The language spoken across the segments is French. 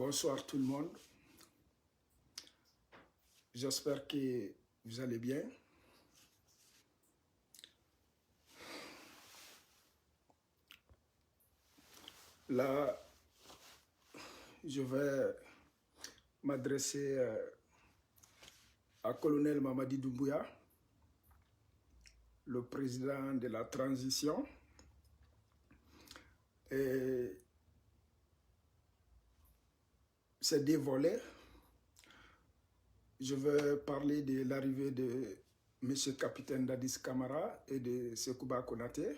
Bonsoir tout le monde. J'espère que vous allez bien. Là, je vais m'adresser à Colonel Mamadi Doumbouya, le président de la transition. Et c'est des volets. Je vais parler de l'arrivée de M. Capitaine Dadis Camara et de Sekouba Konaté.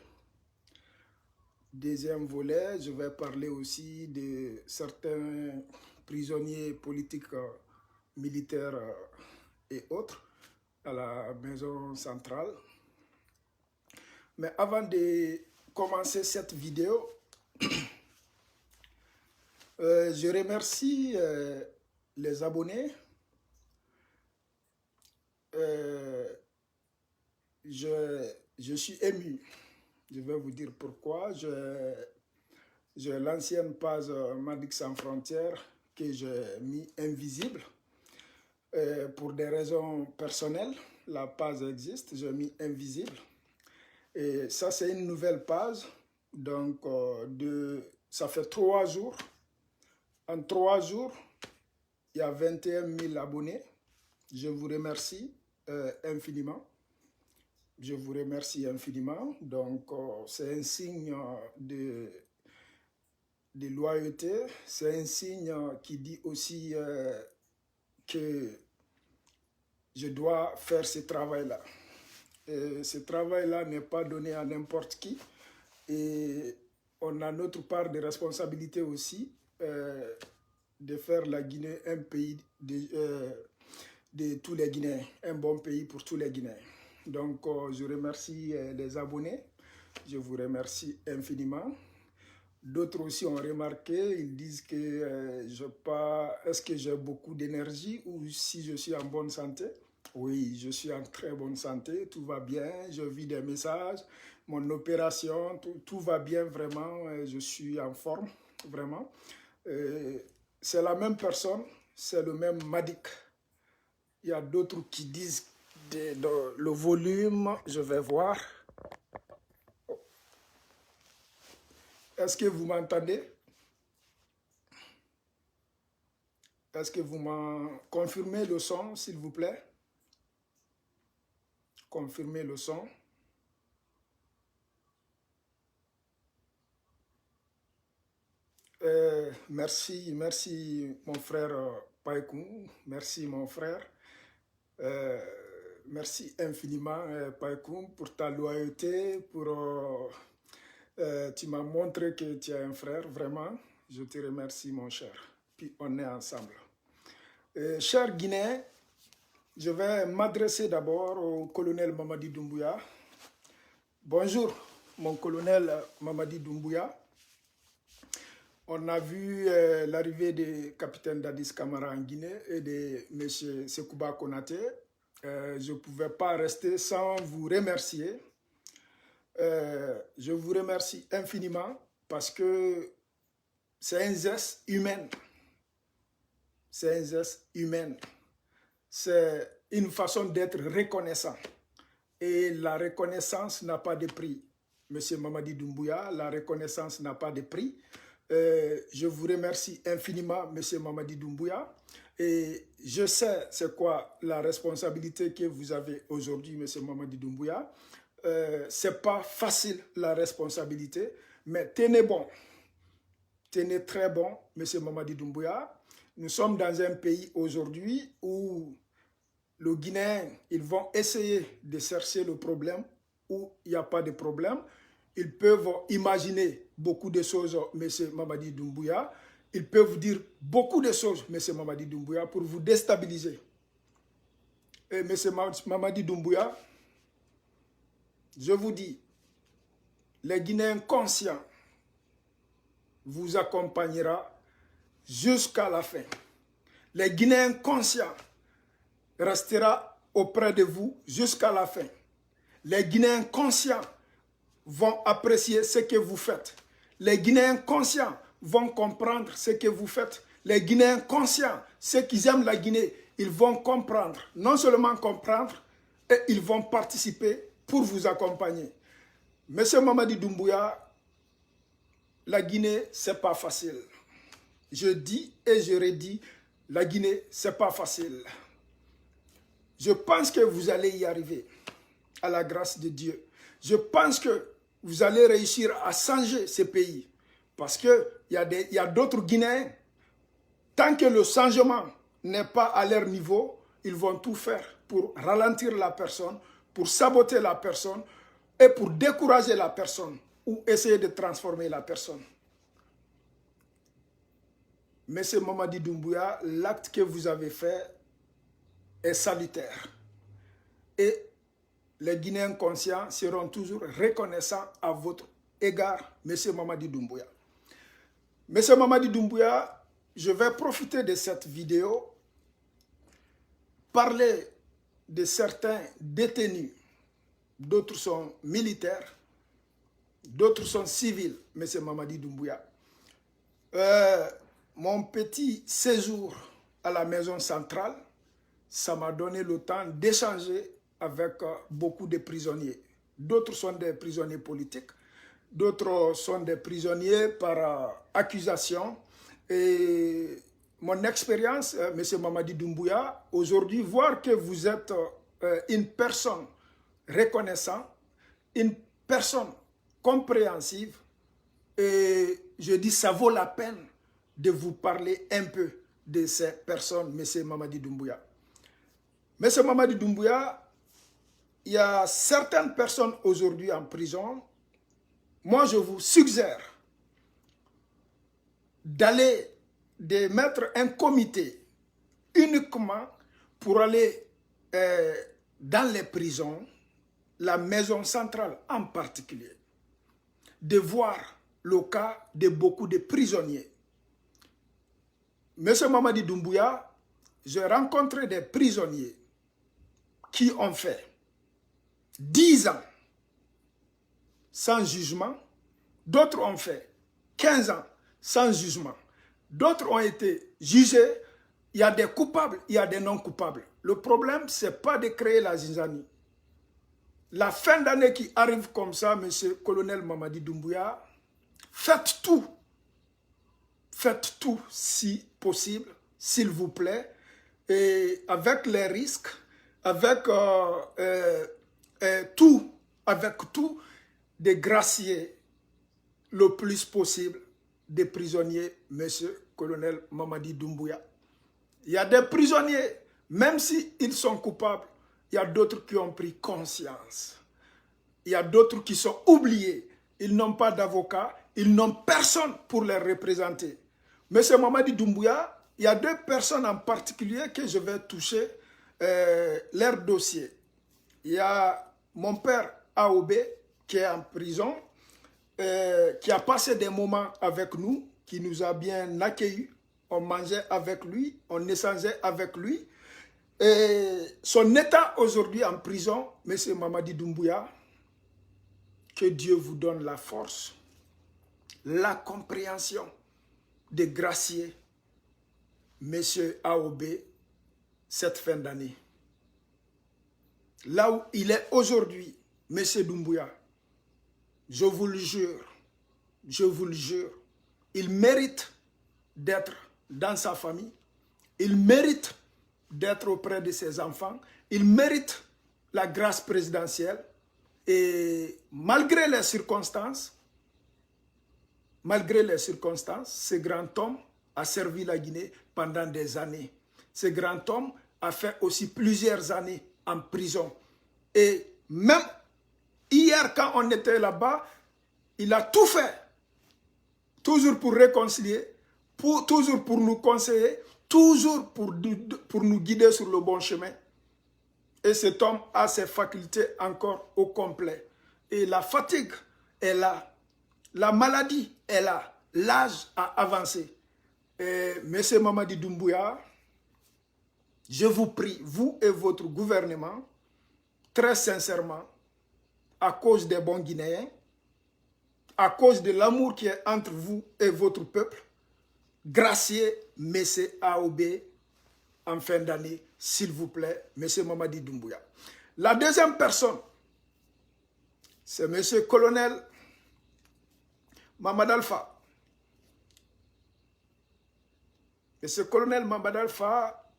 Deuxième volet, je vais parler aussi de certains prisonniers politiques, militaires et autres à la maison centrale. Mais avant de commencer cette vidéo, je remercie les abonnés. Je suis ému. Je vais vous dire pourquoi. J'ai l'ancienne page Madic Sans Frontières que j'ai mis invisible. Pour des raisons personnelles, la page existe, j'ai mis invisible. Et ça, c'est une nouvelle page. Donc, ça fait 3 jours. En 3 jours, il y a 21 000 abonnés. Je vous remercie infiniment. Je vous remercie infiniment. Donc, c'est un signe de loyauté. C'est un signe qui dit aussi que je dois faire ce travail-là. Ce travail-là n'est pas donné à n'importe qui. Et on a notre part de responsabilité aussi de faire la Guinée un pays de tous les Guinéens, un bon pays pour tous les Guinéens. Donc, je remercie les abonnés, je vous remercie infiniment. D'autres aussi ont remarqué, ils disent que est-ce que j'ai beaucoup d'énergie ou si je suis en bonne santé? Oui, je suis en très bonne santé, tout va bien, je vis des messages, mon opération, tout va bien vraiment, je suis en forme, vraiment. C'est la même personne, c'est le même Madic. Il y a d'autres qui disent le volume, je vais voir. Est-ce que vous m'entendez? Est-ce que vous m'en confirmez le son, s'il vous plaît? Confirmez le son. Merci mon frère Païkoum, merci mon frère. Merci infiniment Païkoum pour ta loyauté, tu m'as montré que tu es un frère, vraiment. Je te remercie mon cher. Puis on est ensemble. Chers Guinéens, je vais m'adresser d'abord au colonel Mamadi Doumbouya. Bonjour mon colonel Mamadi Doumbouya. On a vu l'arrivée du capitaine Dadis Camara en Guinée et de M. Sekouba Konaté. Je ne pouvais pas rester sans vous remercier. Je vous remercie infiniment parce que c'est un geste humain. C'est un geste humain. C'est une façon d'être reconnaissant. Et la reconnaissance n'a pas de prix. Monsieur Mamadi Doumbouya, la reconnaissance n'a pas de prix. Je vous remercie infiniment, Monsieur Mamadi Doumbouya. Et je sais c'est quoi la responsabilité que vous avez aujourd'hui, Monsieur Mamadi Doumbouya. C'est pas facile la responsabilité, mais tenez bon. Tenez très bon, Monsieur Mamadi Doumbouya. Nous sommes dans un pays aujourd'hui où les Guinéens, ils vont essayer de chercher le problème où il n'y a pas de problème. Ils peuvent imaginer beaucoup de choses, M. Mamadi Doumbouya. Ils peuvent dire beaucoup de choses, M. Mamadi Doumbouya, pour vous déstabiliser. Et M. Mamadi Doumbouya, je vous dis, les Guinéens conscients vous accompagnera jusqu'à la fin. Les Guinéens conscients restera auprès de vous jusqu'à la fin. Les Guinéens conscients vont apprécier ce que vous faites. Les Guinéens conscients vont comprendre ce que vous faites. Les Guinéens conscients, ceux qui aiment la Guinée, ils vont comprendre, non seulement comprendre, et ils vont participer pour vous accompagner. Monsieur Mamadi Doumbouya, la Guinée, c'est pas facile. Je dis et je redis, la Guinée, c'est pas facile. Je pense que vous allez y arriver, à la grâce de Dieu. Je pense que vous allez réussir à changer ce pays. Parce qu'il y a d'autres Guinéens, tant que le changement n'est pas à leur niveau, ils vont tout faire pour ralentir la personne, pour saboter la personne et pour décourager la personne ou essayer de transformer la personne. Monsieur Mamadi Doumbouya, l'acte que vous avez fait est salutaire. Et les Guinéens conscients seront toujours reconnaissants à votre égard, Monsieur Mamadi Doumbouya. Monsieur Mamadi Doumbouya, je vais profiter de cette vidéo, parler de certains détenus, d'autres sont militaires, d'autres sont civils, Monsieur Mamadi Doumbouya. Mon petit séjour à la maison centrale, ça m'a donné le temps d'échanger avec beaucoup de prisonniers. D'autres sont des prisonniers politiques, d'autres sont des prisonniers par accusation. Et mon expérience, M. Mamadi Doumbouya, aujourd'hui, voir que vous êtes une personne reconnaissante, une personne compréhensive, et je dis ça vaut la peine de vous parler un peu de ces personnes, M. Mamadi Doumbouya. M. Mamadi Doumbouya, il y a certaines personnes aujourd'hui en prison. Moi, je vous suggère de mettre un comité uniquement pour aller dans les prisons, la maison centrale en particulier, de voir le cas de beaucoup de prisonniers. Monsieur Mamadi Doumbouya, j'ai rencontré des prisonniers qui ont fait 10 ans sans jugement, d'autres ont fait 15 ans sans jugement, d'autres ont été jugés. Il y a des coupables, il y a des non-coupables. Le problème, ce n'est pas de créer la zizanie. La fin d'année qui arrive comme ça, monsieur colonel Mamadi Doumbouya, faites tout si possible, s'il vous plaît, et avec les risques, avec tout, de gracier le plus possible des prisonniers, monsieur colonel Mamadi Doumbouya. Il y a des prisonniers, même s'ils sont coupables, il y a d'autres qui ont pris conscience. Il y a d'autres qui sont oubliés. Ils n'ont pas d'avocat, ils n'ont personne pour les représenter. Monsieur Mamadi Doumbouya, il y a 2 personnes en particulier que je vais toucher leur dossier. Il y a mon père AOB qui est en prison, qui a passé des moments avec nous, qui nous a bien accueillis. On mangeait avec lui, on échangeait avec lui. Et son état aujourd'hui en prison, M. Mamadi Doumbouya, que Dieu vous donne la force, la compréhension de gracier M. AOB cette fin d'année. Là où il est aujourd'hui, M. Doumbouya, je vous le jure, il mérite d'être dans sa famille, il mérite d'être auprès de ses enfants, il mérite la grâce présidentielle et malgré les circonstances, ce grand homme a servi la Guinée pendant des années. Ce grand homme a fait aussi plusieurs années en prison. Et même hier, quand on était là-bas, il a tout fait. Toujours pour réconcilier, toujours pour nous conseiller, toujours pour nous guider sur le bon chemin. Et cet homme a ses facultés encore au complet. Et la fatigue est là. La maladie est là. L'âge a avancé. Et M. Mamadi Doumbouya, je vous prie, vous et votre gouvernement, très sincèrement, à cause des bons Guinéens, à cause de l'amour qui est entre vous et votre peuple, graciez M. AOB en fin d'année, s'il vous plaît, M. Mamadi Doumbouya. La deuxième personne, c'est M. Colonel Mamad Alpha. M. Colonel Mamad Alpha,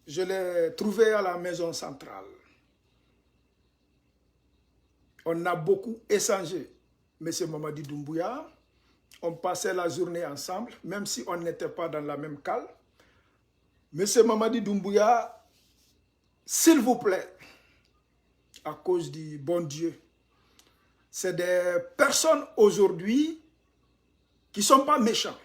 je l'ai trouvé à la maison centrale. On a beaucoup échangé, M. Mamadi Doumbouya. On passait la journée ensemble, même si on n'était pas dans la même cale. M. Mamadi Doumbouya, s'il vous plaît, à cause du bon Dieu, c'est des personnes aujourd'hui qui ne sont pas méchants.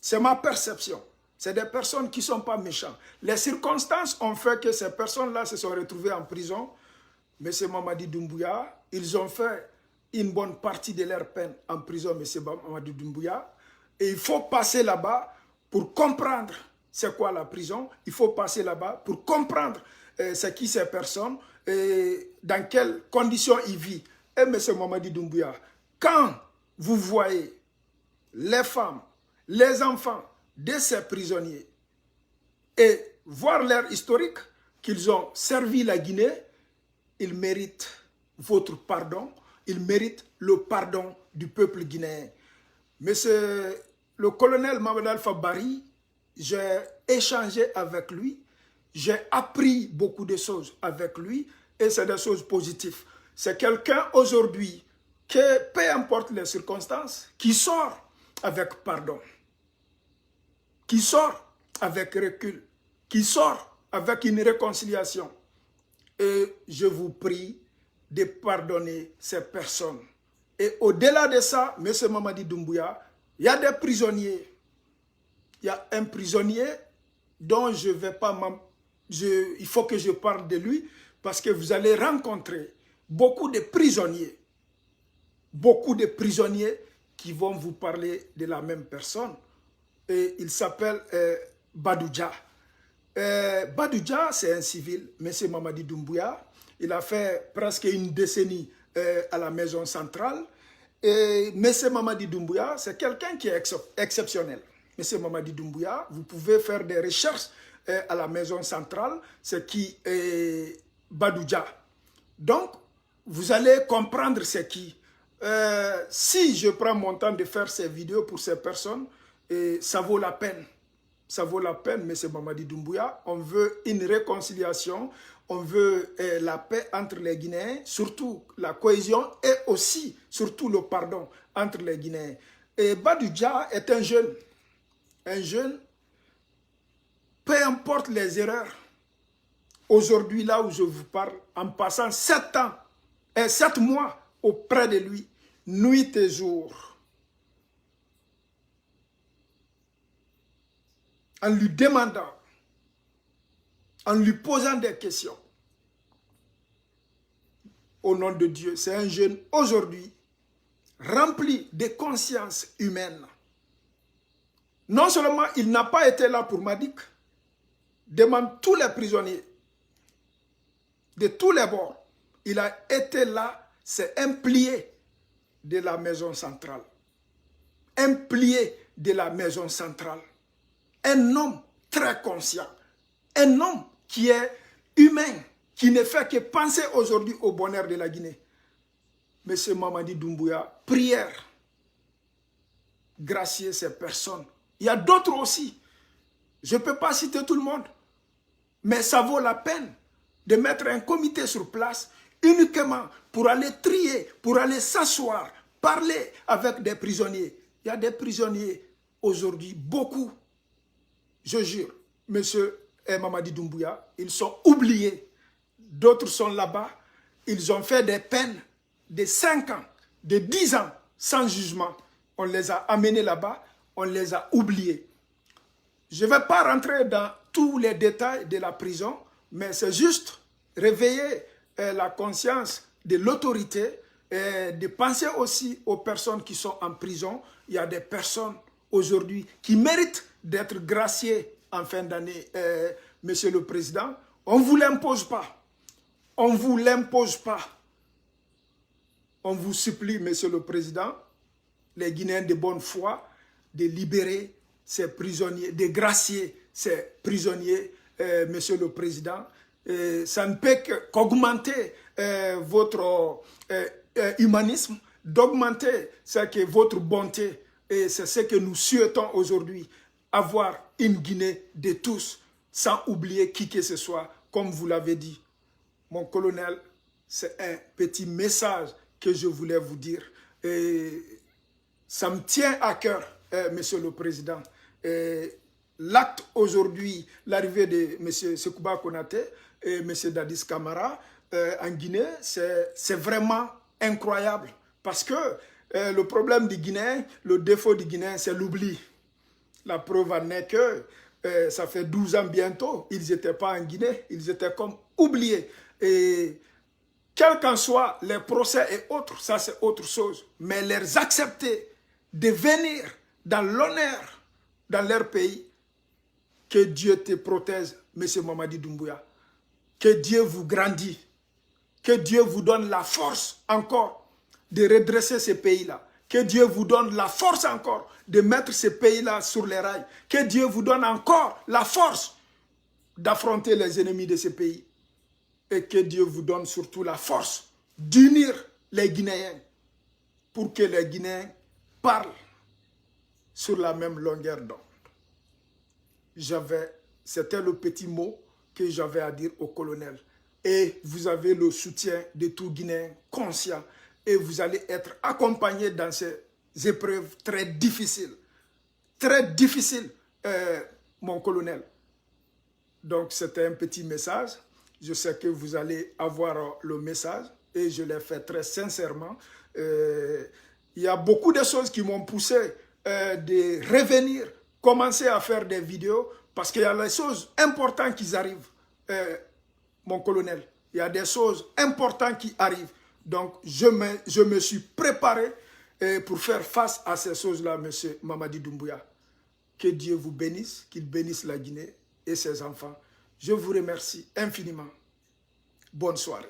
C'est ma perception. C'est des personnes qui ne sont pas méchants. Les circonstances ont fait que ces personnes-là se sont retrouvées en prison. M. Mamadi Doumbouya, ils ont fait une bonne partie de leur peine en prison, M. Mamadi Doumbouya. Et il faut passer là-bas pour comprendre c'est quoi la prison. Il faut passer là-bas pour comprendre c'est qui ces personnes et dans quelles conditions ils vivent. Et M. Mamadi Doumbouya, quand vous voyez les femmes, les enfants de ces prisonniers et voir leur historique, qu'ils ont servi la Guinée, ils méritent votre pardon, ils méritent le pardon du peuple guinéen. Monsieur le colonel Mamad Alpha Barry, j'ai échangé avec lui, j'ai appris beaucoup de choses avec lui et c'est des choses positives. C'est quelqu'un aujourd'hui que, peu importe les circonstances, qui sort avec pardon, qui sort avec recul, qui sort avec une réconciliation. Et je vous prie de pardonner ces personnes. Et au-delà de ça, M. Mamadi Doumbouya, il y a des prisonniers. Il y a un prisonnier dont je ne vais pas... il faut que je parle de lui parce que vous allez rencontrer beaucoup de prisonniers. Beaucoup de prisonniers qui vont vous parler de la même personne. Et il s'appelle Badouja. Badouja, c'est un civil, M. Mamadi Doumbouya. Il a fait presque une décennie à la maison centrale. Et M. Mamadi Doumbouya, c'est quelqu'un qui est exceptionnel. M. Mamadi Doumbouya, vous pouvez faire des recherches à la maison centrale, c'est qui est Badouja. Donc, vous allez comprendre c'est qui. Si je prends mon temps de faire ces vidéos pour ces personnes, ça vaut la peine. Ça vaut la peine, M. Mamadi Doumbouya. On veut une réconciliation, on veut la paix entre les Guinéens, surtout la cohésion et aussi, surtout le pardon entre les Guinéens. Et Badouja est un jeune, peu importe les erreurs. Aujourd'hui, là où je vous parle, en passant 7 mois auprès de lui, nuit et jour, en lui demandant, en lui posant des questions. Au nom de Dieu, c'est un jeune aujourd'hui rempli de conscience humaine. Non seulement il n'a pas été là pour Madik, demande tous les prisonniers de tous les bords. Il a été là, c'est un plié de la maison centrale. Un plié de la maison centrale. Un homme très conscient. Un homme qui est humain, qui ne fait que penser aujourd'hui au bonheur de la Guinée. Monsieur Mamadi Doumbouya, prière, gracier ces personnes. Il y a d'autres aussi. Je ne peux pas citer tout le monde. Mais ça vaut la peine de mettre un comité sur place uniquement pour aller trier, pour aller s'asseoir, parler avec des prisonniers. Il y a des prisonniers aujourd'hui, beaucoup, je jure, monsieur Mamadi Doumbouya, ils sont oubliés. D'autres sont là-bas, ils ont fait des peines de 5 ans, de 10 ans, sans jugement. On les a amenés là-bas, on les a oubliés. Je ne vais pas rentrer dans tous les détails de la prison, mais c'est juste réveiller la conscience de l'autorité et de penser aussi aux personnes qui sont en prison. Il y a des personnes aujourd'hui qui méritent d'être graciées en fin d'année, Monsieur le Président. On ne vous l'impose pas. On ne vous l'impose pas. On vous supplie, Monsieur le Président, les Guinéens de bonne foi, de libérer ces prisonniers, de gracier ces prisonniers, Monsieur le Président. Ça ne peut qu'augmenter votre humanisme, d'augmenter votre bonté. Et c'est ce que nous souhaitons aujourd'hui, avoir une Guinée de tous, sans oublier qui que ce soit, comme vous l'avez dit. Mon colonel, c'est un petit message que je voulais vous dire. Et ça me tient à cœur, Monsieur le Président. L'acte aujourd'hui, l'arrivée de M. Sékouba Konaté et M. Dadis Camara en Guinée, c'est vraiment incroyable. Parce que le problème du Guinéen, le défaut du Guinéen, c'est l'oubli. La preuve en est que ça fait 12 ans bientôt, ils n'étaient pas en Guinée, ils étaient comme oubliés. Et quels qu'en soient les procès et autres, ça c'est autre chose. Mais les accepter de venir dans l'honneur dans leur pays, que Dieu te protège, M. Mamadi Doumbouya. Que Dieu vous grandit. Que Dieu vous donne la force encore de redresser ces pays-là. Que Dieu vous donne la force encore de mettre ces pays-là sur les rails. Que Dieu vous donne encore la force d'affronter les ennemis de ces pays. Et que Dieu vous donne surtout la force d'unir les Guinéens pour que les Guinéens parlent sur la même longueur d'onde. C'était le petit mot que j'avais à dire au colonel. Et vous avez le soutien de tout Guinéen conscient. Et vous allez être accompagné dans ces épreuves très difficiles. Très difficiles, mon colonel. Donc, c'était un petit message. Je sais que vous allez avoir le message. Et je l'ai fait très sincèrement. Il y a beaucoup de choses qui m'ont poussé de revenir, commencer à faire des vidéos. Parce qu'il y a des choses importantes qui arrivent, mon colonel. Il y a des choses importantes qui arrivent. Donc, je me suis préparé pour faire face à ces choses-là, M. Mamadi Doumbouya. Que Dieu vous bénisse, qu'il bénisse la Guinée et ses enfants. Je vous remercie infiniment. Bonne soirée.